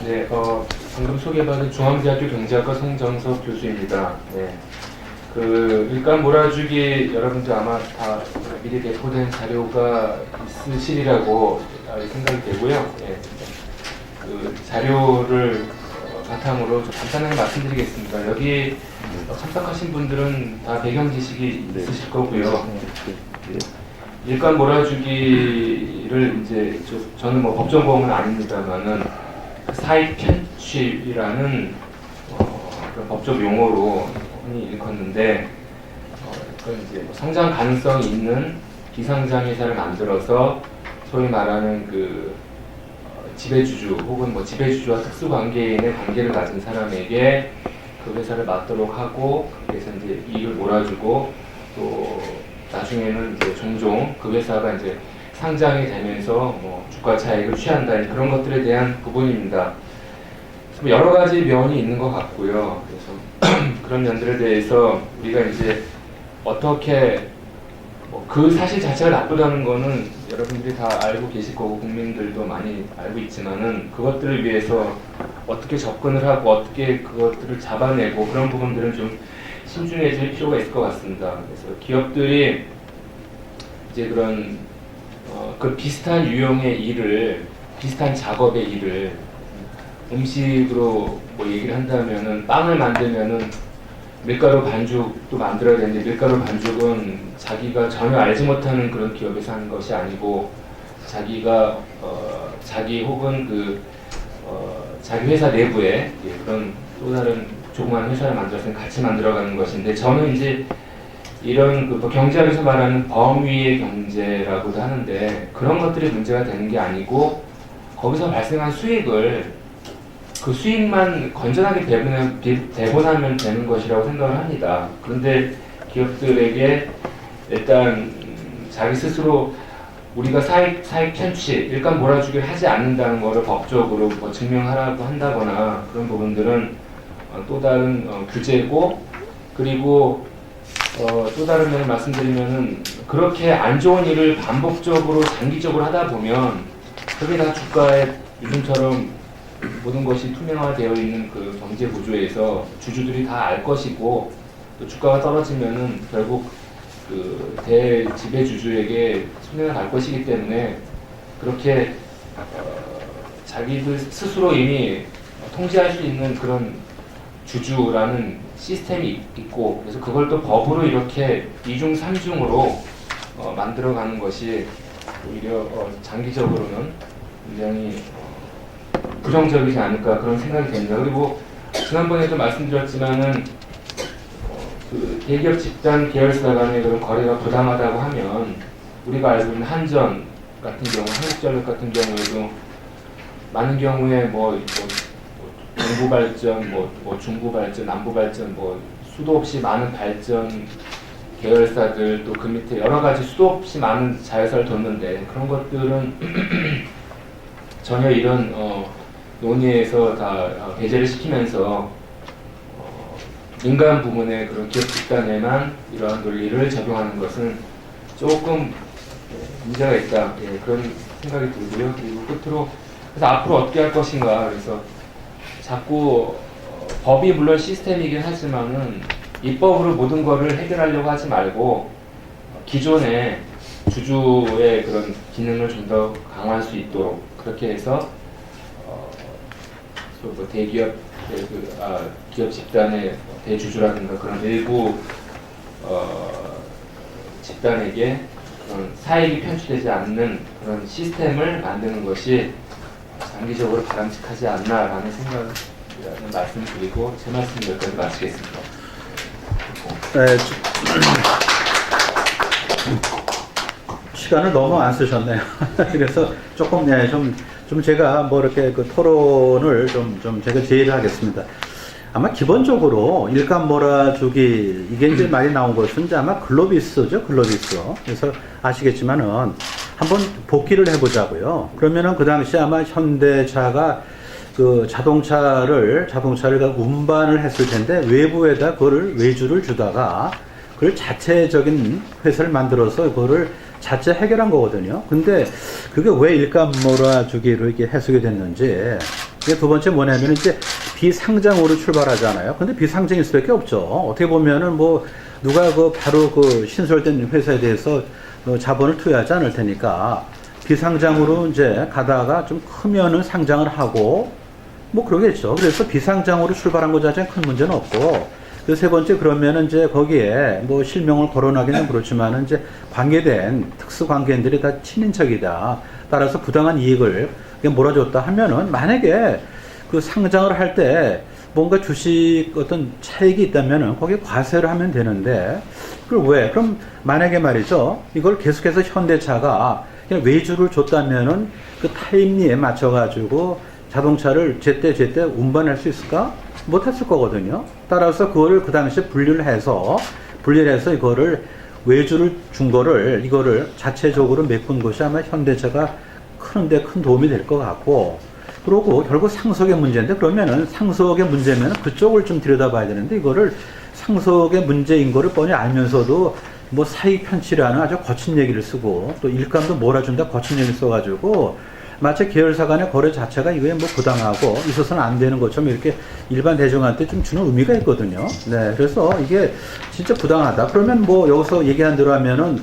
네, 방금 소개받은 중앙대학교 경제학과 송정석 교수입니다. 네. 그 일감 몰아주기 여러분들 아마 다 미리 배포된 자료가 있으시리라고 생각이 되고요. 네. 그 자료를 바탕으로 좀 간단하게 말씀드리겠습니다. 여기 참석하신 분들은 다 배경 지식이 있으실 거고요. 일감 몰아주기를 이제 저는 뭐 법전공은 아닙니다만은 사익 편취라는 그런 법적 용어로 흔히 일컫는데 그건 이제 뭐 성장 가능성이 있는 비상장 회사를 만들어서 소위 말하는 그 지배주주 혹은 뭐 지배주주와 특수관계인의 관계를 가진 사람에게 그 회사를 맡도록 하고 그래서 이제 이익을 몰아주고 또 나중에는 이제 종종 그 회사가 이제 상장이 되면서 뭐 주가 차익을 취한다 그런 것들에 대한 부분입니다. 여러 가지 면이 있는 것 같고요. 그래서 그런 면들에 대해서 우리가 이제 어떻게 그 사실 자체가 나쁘다는 거는 여러분들이 다 알고 계실 거고 국민들도 많이 알고 있지만은 그것들을 위해서 어떻게 접근을 하고 어떻게 그것들을 잡아내고 그런 부분들은 좀 신중해질 필요가 있을 것 같습니다. 그래서 기업들이 이제 그런 그 비슷한 유형의 일을 비슷한 작업의 일을 음식으로 뭐 얘기를 한다면은 빵을 만들면은 밀가루 반죽도 만들어야 되는데 밀가루 반죽은 자기가 전혀 알지 못하는 그런 기업에서 하는 것이 아니고 자기가 자기 혹은 자기 회사 내부에 그런 또 다른 조그만 회사를 만들어서 같이 만들어가는 것인데 저는 이제 이런 그 경제학에서 말하는 범위의 경제라고도 하는데 그런 것들이 문제가 되는 게 아니고 거기서 발생한 수익을 그 수익만 건전하게 배분하면 되는 것이라고 생각을 합니다. 그런데 기업들에게 일단 자기 스스로 우리가 사익 편취, 일감 몰아주기를 하지 않는다는 것을 법적으로 뭐 증명하라고 한다거나 그런 부분들은 또 다른 규제고 그리고 또 다른 면을 말씀드리면은 그렇게 안 좋은 일을 반복적으로 장기적으로 하다 보면 그게 다 주가의 요즘처럼 모든 것이 투명화되어 있는 그 경제 구조에서 주주들이 다 알 것이고 또 주가가 떨어지면은 결국 그 대지배주주에게 손해가 갈 것이기 때문에 그렇게 자기들 스스로 이미 통제할 수 있는 그런 주주라는 시스템이 있고 그래서 그걸 또 법으로 이렇게 이중 삼중으로 만들어가는 것이 오히려 장기적으로는 굉장히 부정적이지 않을까 그런 생각이 됩니다. 그리고 지난번에도 말씀드렸지만은 그 대기업 집단 계열사 간의 그런 거래가 부당하다고 하면 우리가 알고 있는 한전 같은 경우, 한국전력 같은 경우에도 많은 경우에 동부 발전, 중부 발전, 남부 발전, 수도 없이 많은 발전 계열사들 또 그 밑에 여러 가지 수도 없이 많은 자회사를 뒀는데 그런 것들은 전혀 이런 논의에서 다 배제를 시키면서 민간 부문의 그런 기업 집단에만 이러한 논리를 적용하는 것은 조금 문제가 있다 그런 생각이 들고요. 그리고 끝으로 그래서 앞으로 어떻게 할 것인가 그래서 자꾸 법이 물론 시스템이긴 하지만은 입법으로 모든 것을 해결하려고 하지 말고 기존의 주주의 그런 기능을 좀 더 강화할 수 있도록 그렇게 해서 대기업 기업 집단의 대주주라든가 그런 일부 집단에게 그런 사익이 편취되지 않는 그런 시스템을 만드는 것이 장기적으로 바람직하지 않나라는 생각이라는 말씀을 드리고 제 말씀 여기까지 마치겠습니다. 네, 시간을 너무 안 쓰셨네요. 그래서 조금 좀 제가 뭐 이렇게 그 토론을 좀 제가 제의를 하겠습니다. 아마 기본적으로 일감 몰아주기 이게 이제 많이 나온 것은 이제 아마 글로비스죠, 글로비스. 그래서 아시겠지만은 한번 복기를 해보자고요. 그러면은 그 당시 아마 현대차가 그 자동차를 운반을 했을 텐데 외부에다 그거를 외주를 주다가 그걸 자체적인 회사를 만들어서 그거를 자체 해결한 거거든요. 근데 그게 왜 일감 몰아주기로 이렇게 해석이 됐는지 두 번째 뭐냐면 이제 비상장으로 출발하잖아요. 근데 비상장일 수밖에 없죠. 어떻게 보면은 뭐 누가 그 바로 그 신설된 회사에 대해서 자본을 투여하지 않을 테니까 비상장으로 이제 가다가 좀 크면은 상장을 하고 뭐 그러겠죠. 그래서 비상장으로 출발한 것 자체는 큰 문제는 없고, 그 세 번째 그러면은 이제 거기에 뭐 실명을 거론하기는 그렇지만은 이제 관계된 특수 관계인들이 다 친인척이다. 따라서 부당한 이익을 몰아줬다 하면은, 만약에 그 상장을 할 때 뭔가 주식 어떤 차익이 있다면은 거기에 과세를 하면 되는데, 그걸 왜? 그럼 만약에 말이죠, 이걸 계속해서 현대차가 그냥 외주를 줬다면은 그 타임리에 맞춰가지고 자동차를 제때 운반할 수 있을까? 못했을 거거든요. 따라서 그거를 그 당시에 분리를 해서 이거를 외주를 준 거를 이거를 자체적으로 메꾼 것이 아마 현대차가 크는데 큰 도움이 될 것 같고, 그리고 결국 상속의 문제인데, 그러면은 상속의 문제면 그쪽을 좀 들여다봐야 되는데, 이거를 상속의 문제인 거를 뻔히 알면서도 뭐 사익 편취라는 아주 거친 얘기를 쓰고, 또 일감도 몰아준다 거친 얘기를 써가지고 마치 계열사 간의 거래 자체가 이거에 뭐 부당하고 있어서는 안 되는 것처럼 이렇게 일반 대중한테 좀 주는 의미가 있거든요. 네, 그래서 이게 진짜 부당하다. 그러면 뭐 여기서 얘기한 대로 하면은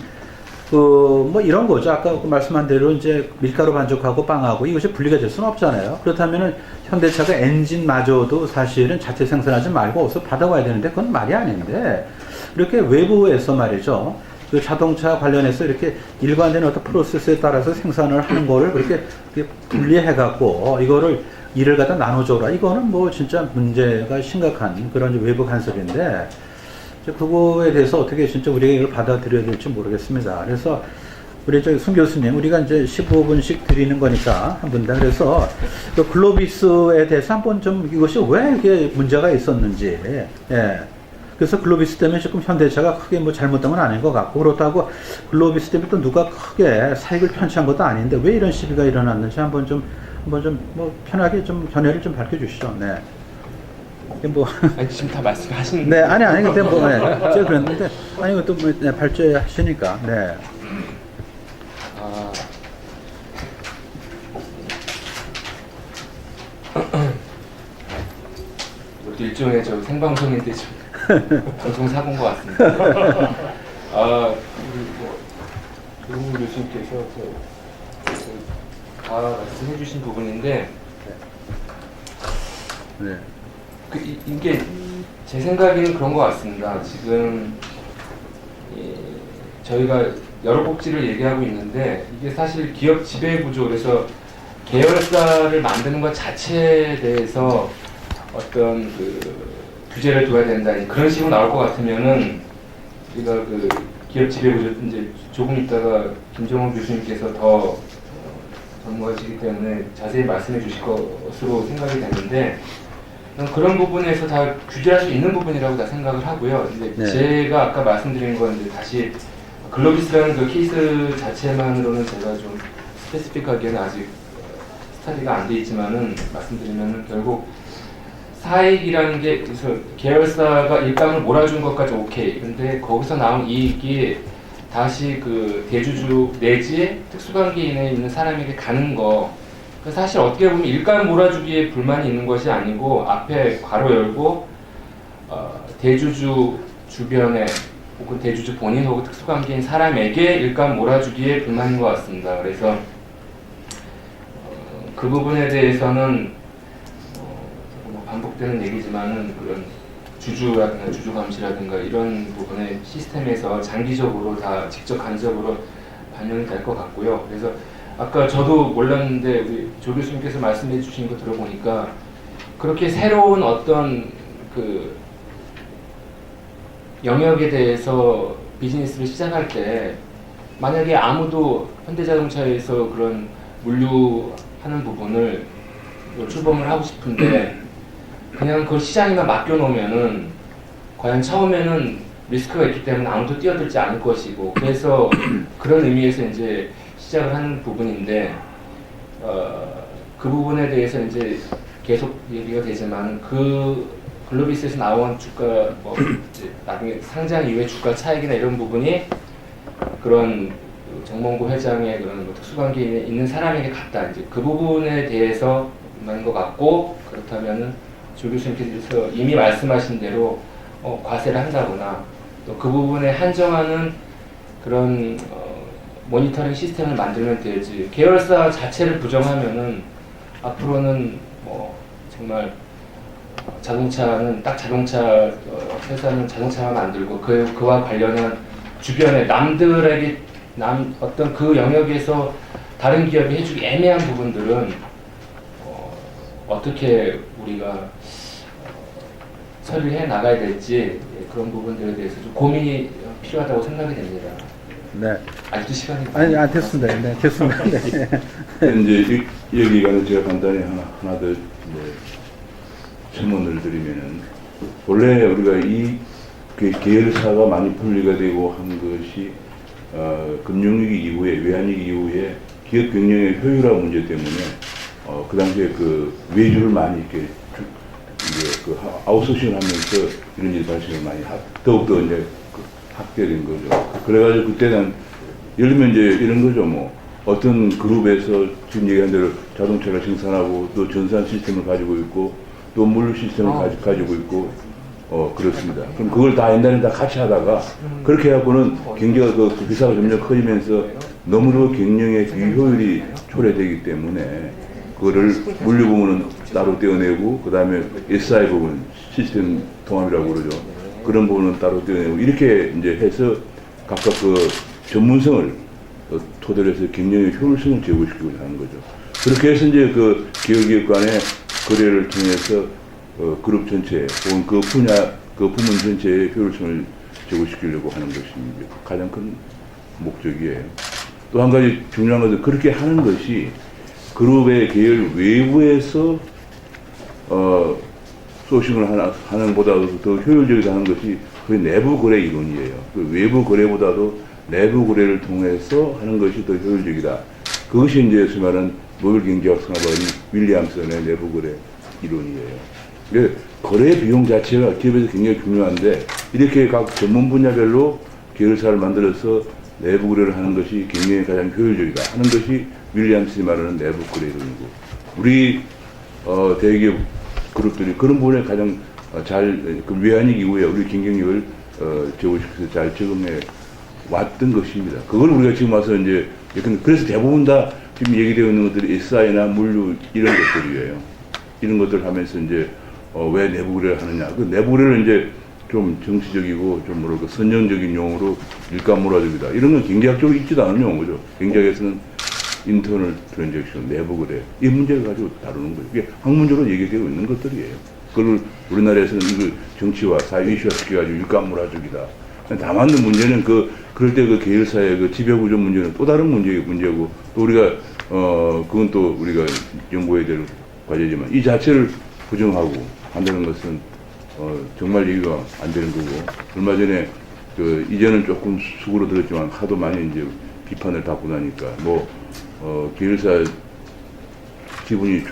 뭐 이런 거죠. 아까 말씀한 대로 이제 밀가루 반죽하고 빵하고 이것이 분리가 될 수는 없잖아요. 그렇다면은 현대차가 엔진마저도 사실은 자체 생산하지 말고 어디서 받아와야 되는데, 그건 말이 아닌데, 이렇게 외부에서 말이죠, 그 자동차 관련해서 이렇게 일반적인 어떤 프로세스에 따라서 생산을 하는 거를 그렇게 분리해갖고 이거를 일을 갖다 나눠줘라. 이거는 뭐 진짜 문제가 심각한 그런 외부 간섭인데, 그거에 대해서 어떻게 진짜 우리가 이걸 받아들여야 될지 모르겠습니다. 그래서 우리 손 교수님, 우리가 이제 15분씩 드리는 거니까 한 분당, 그래서 그 글로비스에 대해서 한번 좀 이것이 왜 이게 문제가 있었는지, 예. 그래서 글로비스 때문에 조금 현대차가 크게 뭐 잘못된 건 아닌 것 같고, 그렇다고 글로비스 때문에 또 누가 크게 사익을 편취한 것도 아닌데 왜 이런 시비가 일어났는지 한번 좀 뭐 편하게 좀 견해를 좀 밝혀주시죠. 네. 뭐 아니, 지금 다 말씀하신. 네, 아니 근데 뭐 네, 제가 그랬는데, 아니 이것도 뭐 네, 발제하시니까. 네. 이것도 일종의 저 생방송인데 좀 방송 사고인 것 같습니다. 노무 교수님께서 다 말씀해주신 부분인데, 네. 이게 제 생각에는 그런 것 같습니다. 지금 저희가 여러 복지를 얘기하고 있는데, 이게 사실 기업 지배 구조, 그래서 계열사를 만드는 것 자체에 대해서 어떤 그 규제를 둬야 된다, 그런 식으로 나올 것 같으면은 우리가 그 기업 지배 구조, 이제 조금 있다가 김정원 교수님께서 더 전문가시기 때문에 자세히 말씀해 주실 것으로 생각이 되는데, 그런 부분에서 다 규제할 수 있는 부분이라고 다 생각을 하고요. 근데 네. 제가 아까 말씀드린 건 이제 다시 글로비스라는 그 케이스 자체만으로는 제가 좀 스페시픽하게는 아직 스타디가 안 돼 있지만은 말씀드리면은 결국 사익이라는 게, 그래서 계열사가 일감을 몰아준 것까지 오케이. 근데 거기서 나온 이익이 다시 그 대주주 내지 특수관계인에 있는 사람에게 가는 거, 사실 어떻게 보면 일감 몰아주기에 불만이 있는 것이 아니고, 앞에 괄호 열고 대주주 주변에 혹은 대주주 본인 혹은 특수관계인 사람에게 일감 몰아주기에 불만인 것 같습니다. 그래서 그 부분에 대해서는 반복되는 얘기지만은 그런 주주라든가 주주감시라든가 이런 부분의 시스템에서 장기적으로 다 직접 간접으로 반영이 될 것 같고요. 그래서 아까 저도 몰랐는데 우리 조 교수님께서 말씀해 주신 거 들어보니까 그렇게 새로운 어떤 그 영역에 대해서 비즈니스를 시작할 때 만약에 아무도 현대자동차에서 그런 물류하는 부분을 출범을 하고 싶은데 그냥 그걸 시장에만 맡겨놓으면은 과연 처음에는 리스크가 있기 때문에 아무도 뛰어들지 않을 것이고, 그래서 그런 의미에서 이제 시작을 하는 부분인데, 그 부분에 대해서 이제 계속 얘기가 되지만, 그 글로비스에서 나온 주가, 뭐 이제 나중에 상장 이후에 주가 차익이나 이런 부분이 그런 정몽구 회장의 그런 뭐 특수관계에 있는 사람에게 갔다. 이제 그 부분에 대해서 것 같고, 그렇다면은 조 교수님께서 이미 말씀하신 대로 과세를 한다거나 또 그 부분에 한정하는 그런 모니터링 시스템을 만들면 되지, 계열사 자체를 부정하면은 앞으로는 뭐 정말 자동차는 딱 자동차 회사는 자동차만 만들고 그와 관련한 주변에 남들에게 어떤 그 영역에서 다른 기업이 해주기 애매한 부분들은 어떻게 우리가 처리해 나가야 될지, 그런 부분들에 대해서 좀 고민이 필요하다고 생각이 됩니다. 네. 아직도 시간이 아니, 안 됐습니다. 네, 됐습니다. 네. 이제 여기가 제가 간단히 하나 더 첨언을 드리면은, 원래 우리가 이 계열사가 많이 분리가 되고 한 것이 금융위기 이후에, 외환위기 이후에 기업 경영의 효율화 문제 때문에 그 당시에 그 외주를 많이 이렇게 이제 그 아웃소싱을 하면서 이런 일이 발생을 많이 더욱더 이제 확대된 거죠. 그래가지고 그때는 예를 들면 이제 이런 거죠. 뭐 어떤 그룹에서 지금 얘기한 대로 자동차를 생산하고 또 전산 시스템을 가지고 있고 또 물 시스템을 가지고 있고 그렇습니다. 그럼 그걸 다 옛날에 다 같이 하다가 그렇게 해갖고는 경제가 그 회사가 점점 커지면서 너무도 경영의 비효율이 초래되기 때문에 그거를 물류 부분은 따로 떼어내고 그 다음에 SI 부분 시스템 통합이라고 그러죠. 그런 부분은 따로 떼어내고 이렇게 이제 해서 각각 그 전문성을 토대로 해서 경영의 효율성을 제고시키고자 하는 거죠. 그렇게 해서 이제 그 기업 간의 거래를 통해서 그룹 전체 혹은 그 분야, 그 부문 전체의 효율성을 제고시키려고 하는 것이 가장 큰 목적이에요. 또 한 가지 중요한 것은 그렇게 하는 것이 그룹의 계열 외부에서 소싱을 하는 보다도 더 효율적이다 하는 것이 그 내부 거래 이론이에요. 그 외부 거래보다도 내부 거래를 통해서 하는 것이 더 효율적이다. 그것이 이제 소위 말하는 노벨 경제학 상업가인 윌리엄슨의 내부 거래 이론이에요. 거래 비용 자체가 기업에서 굉장히 중요한데 이렇게 각 전문 분야별로 계열사를 만들어서 내부 거래를 하는 것이 경영에 가장 효율적이다 하는 것이 윌리엄슨이 말하는 내부 거래 이론이고, 우리 대기업 그룹들이 그런 부분에 가장 그 외환위기 이후에 우리 경쟁력을 제고시켜서 잘 적응해 왔던 것입니다. 그걸 우리가 지금 와서 이제 그래서 대부분 다 지금 얘기되어 있는 것들이 SI나 물류 이런 것들이에요. 이런 것들을 하면서 이제 왜 내부 거래를 하느냐. 그 내부 거래를 이제 좀 정치적이고 좀 뭐랄까 선정적인 용어로 일감 몰아주기다. 이런 건 경제학적으로 있지도 않은 용어죠. 경제학에서는 인터널 트랜잭션, 내부 거래 이 문제를 가지고 다루는 거예요. 이게 학문적으로 얘기되어 있는 것들이에요. 그걸 우리나라에서는 이걸 정치와 사회 이슈화 시켜가지고 일감 몰아주기다. 다만 문제는 그럴 때 그 계열사의 그 지배구조 문제는 또 다른 문제고 또 우리가 그건 또 우리가 연구해야 될 과제지만 이 자체를 부정하고 한다는 것은 정말 얘기가 안 되는 거고, 얼마 전에 이제는 조금 수그러들었지만 하도 많이 이제 비판을 받고 나니까 계열사 지분이